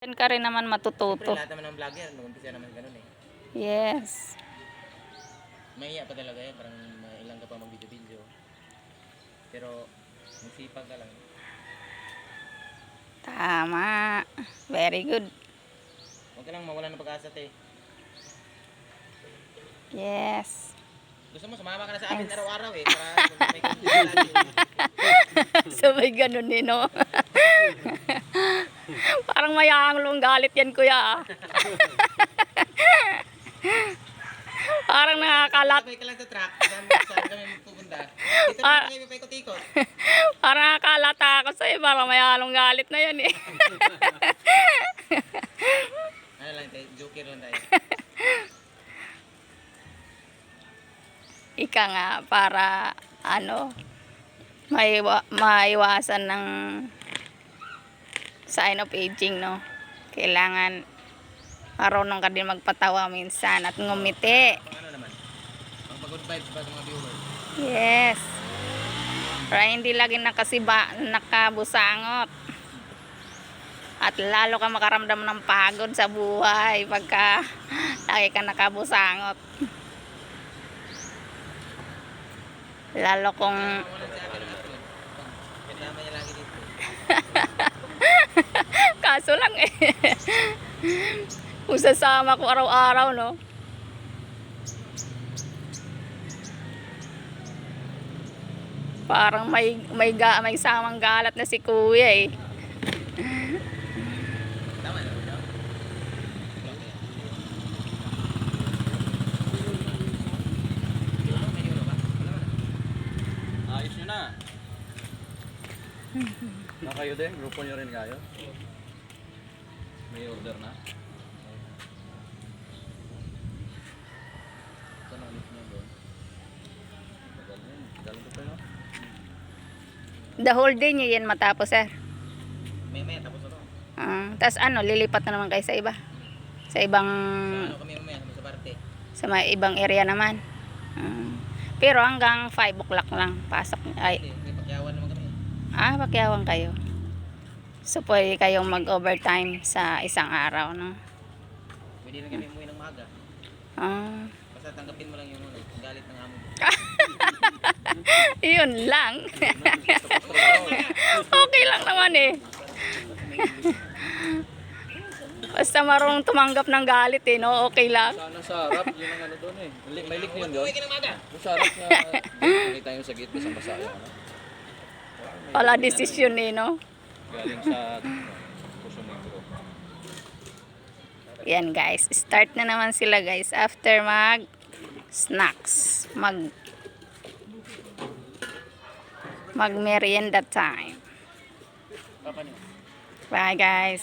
Doon ka rin naman Siyempre, matututo. lahat naman ng vlogger, nag-umpisa naman ganun eh. Yes. Mahiya pa talaga yan, parang ilang ka pa mag-video-video. Pero, magsipag ka lang. Tama. Very good. Huwag ka lang mawala ng pag-asa, te. Yes. Gusto mo, sumama ka na sa amin Thanks. araw-araw eh, para may content lagi. So may ganun din, no? Parang mayanglong galit yan, kuya. Parang nakakalat. Sabay ka lang sa truck, saan kami pupunta. Dito na kayo paikot-ikot. Parang nakakalata ako sa'yo. Parang mayanglong galit na yan, eh. Ano lang tayo, joker lang tayo. Ika nga, para, maiwasan ng sign of aging, no? Kailangan marunong ka din magpatawa minsan at ngumiti. Ano naman, pang-good vibes ba sa mga viewers? Yes. Para hindi lagi nakabusangot. At lalo ka makaramdam ng pagod sa buhay pagka lagi ka nakabusangot. Lalo kung Walang si Ate ng upload. Kasama niya lagi dito. kaso lang eh. Kung sasama ko araw-araw, no? Parang may samang galat na si kuya eh. Tama na ba? May euro ba? Wala na. Ayos nyo na. Na kayo din? Grupo nyo rin kayo? May order na? Saan ang ulit nyo doon? Tagal yun. Tagal ko pa yun. The whole day nyo yan matapos, sir. May tapos na to. Tapos lilipat na naman kayo sa iba. Sa ibang, Ano kami mamaya sa parte. sa may ibang area naman. Pero hanggang 5 o'clock lang pasok. Ay, Hindi, may pakyawan naman kami. pakyawan kayo. So, pwede kayong mag-overtime sa isang araw, no? Pwede na kami umuwi ng maga. Basta tanggapin mo lang yung galit ng amo mo. Yun lang. Okay lang naman eh. Basta marunong tumanggap ng galit eh, no? Okay lang. Sana sa harap, yun ang ano doon eh. May leak na yun doon. Umuwi ka ng maga. Doon sa harap nga, nakita yung sa gate, basang-basa yung ano. Wala desisyon eh, no? Galing sa Puso Negro. Yan guys, start na naman sila guys after mag snacks, mag merienda time. Bye guys.